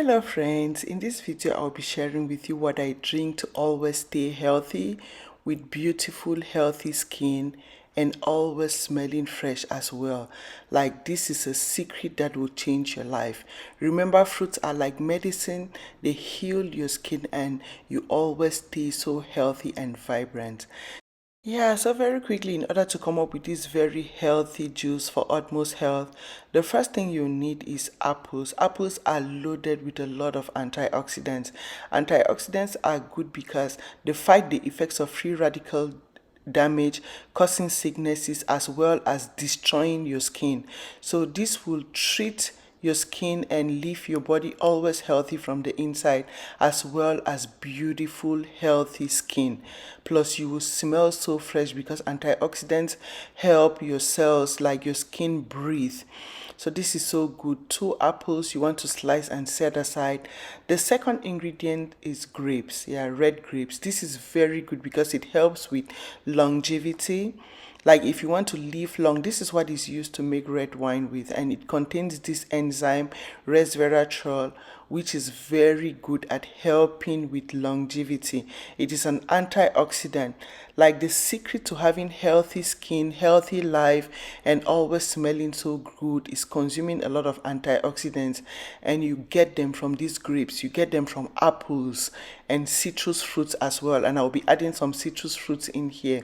Hello friends, in this video I'll be sharing with you what I drink to always stay healthy with beautiful healthy skin and always smelling fresh as well. Like, this is a secret that will change your life. Remember, fruits are like medicine. They heal your skin and you always stay so healthy and vibrant. Yeah, so very quickly, in order to come up with this very healthy juice for utmost health, the first thing you need is apples. Apples are loaded with a lot of antioxidants. Antioxidants are good because they fight the effects of free radical damage, causing sicknesses as well as destroying your skin. So this will treat your skin and leave your body always healthy from the inside, as well as beautiful healthy skin. Plus you will smell so fresh because antioxidants help your cells like your skin breathe. So this is so good. 2 apples you want to slice and set aside. The second ingredient is grapes. Yeah, red grapes. This is very good because it helps with longevity. Like, if you want to live long, this is what is used to make red wine with, and it contains this enzyme resveratrol, which is very good at helping with longevity. It is an antioxidant. Like, the secret to having healthy skin, healthy life, and always smelling so good is consuming a lot of antioxidants, and you get them from these grapes, you get them from apples and citrus fruits as well. And I'll be adding some citrus fruits in here.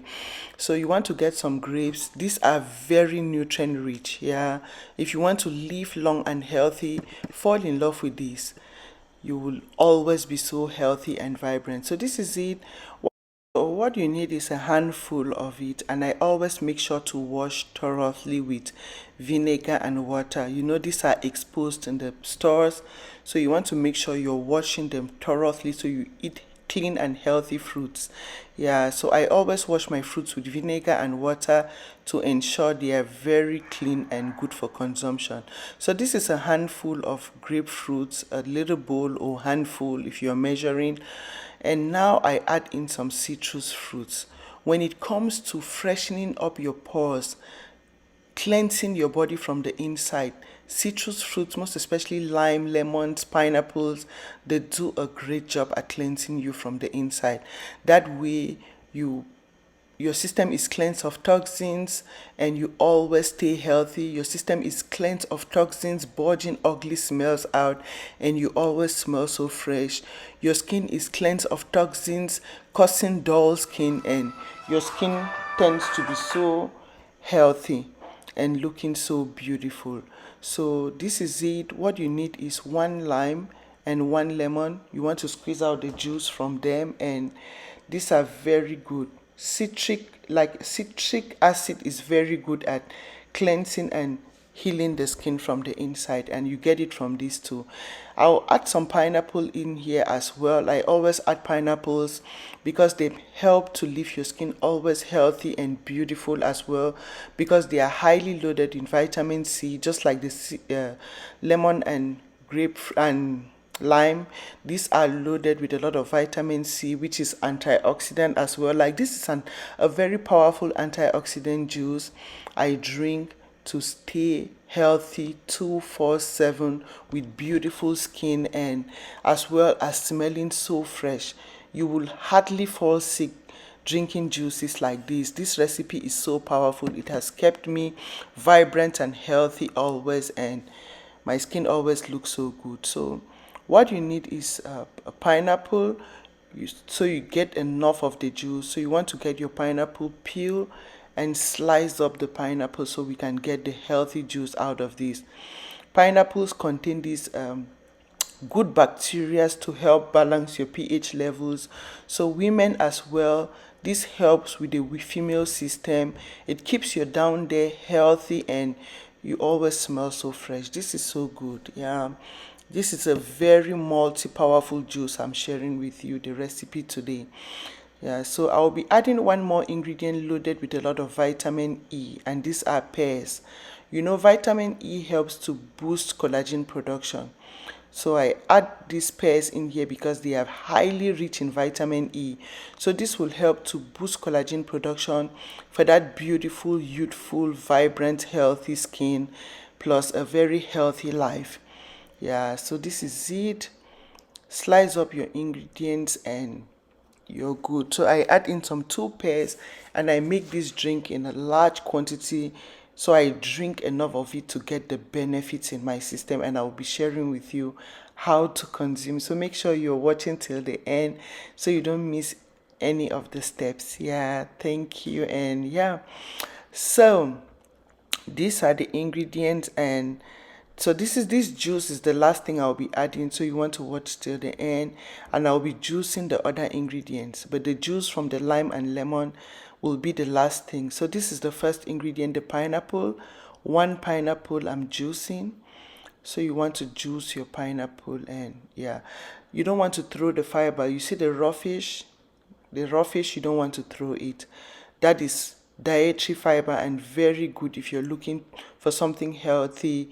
So you want to get some grapes. These are very nutrient rich. Yeah, if you want to live long and healthy, fall in love with these. You will always be so healthy and vibrant. So this is it. So what you need is a handful of it, and I always make sure to wash thoroughly with vinegar and water. You know, these are exposed in the stores, so you want to make sure you're washing them thoroughly so you eat clean and healthy fruits. Yeah, so I always wash my fruits with vinegar and water to ensure they are very clean and good for consumption. So this is a handful of grapefruits, a little bowl or handful if you're measuring. And now I add in some citrus fruits. When it comes to freshening up your pores, cleansing your body from the inside, citrus fruits, most especially lime, lemons, pineapples, they do a great job at cleansing you from the inside. That way, your system is cleansed of toxins and you always stay healthy. Your system is cleansed of toxins, budging ugly smells out, and you always smell so fresh. Your skin is cleansed of toxins, causing dull skin, and your skin tends to be so healthy and looking so beautiful. So this is it. What you need is 1 lime and 1 lemon. You want to squeeze out the juice from them, and these are very good. Citric acid is very good at cleansing and healing the skin from the inside, and you get it from these two. I'll add some pineapple in here as well. I always add pineapples because they help to leave your skin always healthy and beautiful as well, because they are highly loaded in vitamin C, just like the lemon and grape and lime. These are loaded with a lot of vitamin C, which is antioxidant as well. Like, this is a very powerful antioxidant juice I drink to stay healthy 247 with beautiful skin and as well as smelling so fresh. You will hardly fall sick drinking juices like this recipe is so powerful. It has kept me vibrant and healthy always, and my skin always looks so good. So what you need is a pineapple, so you get enough of the juice. So you want to get your pineapple peel and slice up the pineapple so we can get the healthy juice out of this. Pineapples contain these good bacteria to help balance your pH levels. So women as well, this helps with the female system. It keeps you down there healthy and you always smell so fresh. This is so good. Yeah, this is a very multi-powerful juice I'm sharing with you the recipe today. Yeah, so I'll be adding one more ingredient loaded with a lot of vitamin E, and these are pears. You know, vitamin E helps to boost collagen production. So I add these pears in here because they are highly rich in vitamin E. So this will help to boost collagen production for that beautiful, youthful, vibrant, healthy skin, plus a very healthy life. Yeah, so this is it. Slice up your ingredients and you're good. So I add in some 2 pears and I make this drink in a large quantity, so I drink enough of it to get the benefits in my system, and I'll be sharing with you how to consume. So make sure you're watching till the end so you don't miss any of the steps. Yeah, thank you. And yeah, so these are the ingredients, and so this juice is the last thing I'll be adding, so you want to watch till the end, and I'll be juicing the other ingredients, but the juice from the lime and lemon will be the last thing. So this is the first ingredient, the pineapple. 1 pineapple I'm juicing. So you want to juice your pineapple, and yeah, you don't want to throw the fiber. You see the raw fish, you don't want to throw it. That is dietary fiber and very good if you're looking for something healthy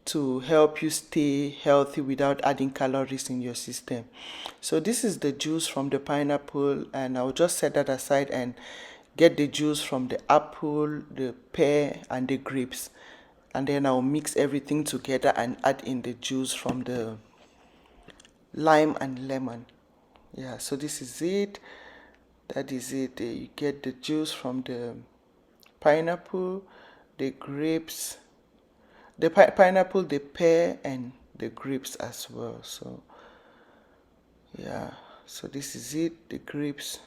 to help you stay healthy without adding calories in your system. So this is the juice from the pineapple, and I'll just set that aside and get the juice from the apple, the pear, and the grapes. And then I'll mix everything together and add in the juice from the lime and lemon. Yeah, so this is it. That is it. You get the juice from the pineapple, the grapes, the pineapple, the pear, and the grapes as well. So yeah, so this is it, the grapes.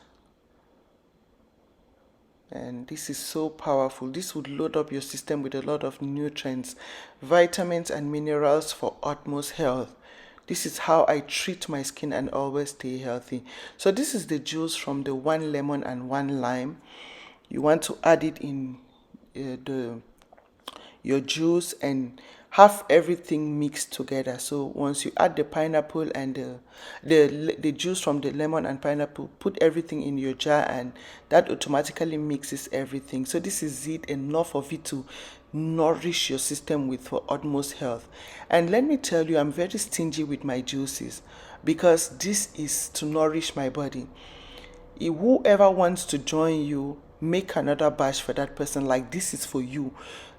And this is so powerful. This would load up your system with a lot of nutrients, vitamins, and minerals for utmost health. This is how I treat my skin and always stay healthy. So this is the juice from the 1 lemon and 1 lime. You want to add it in the your juice and have everything mixed together. So once you add the pineapple and the juice from the lemon and pineapple, put everything in your jar, and that automatically mixes everything. So this is it, enough of it to nourish your system with for utmost health. And let me tell you, I'm very stingy with my juices because this is to nourish my body. Whoever wants to join you, make another batch for that person. Like, this is for you.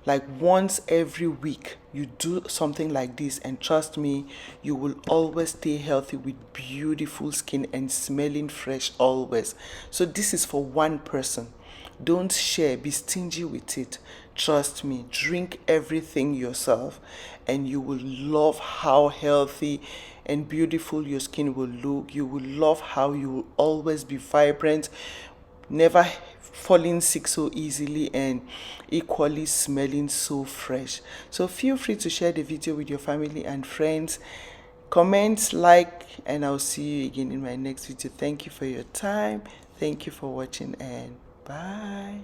Like, once every week you do something like this, and trust me, you will always stay healthy with beautiful skin and smelling fresh always. So this is for one person. Don't share, be stingy with it. Trust me, drink everything yourself, and you will love how healthy and beautiful your skin will look. You will love how you will always be vibrant, never falling sick so easily, and equally smelling so fresh. So feel free to share the video with your family and friends. Comment, like, and I'll see you again in my next video. Thank you for your time. Thank you for watching, and bye.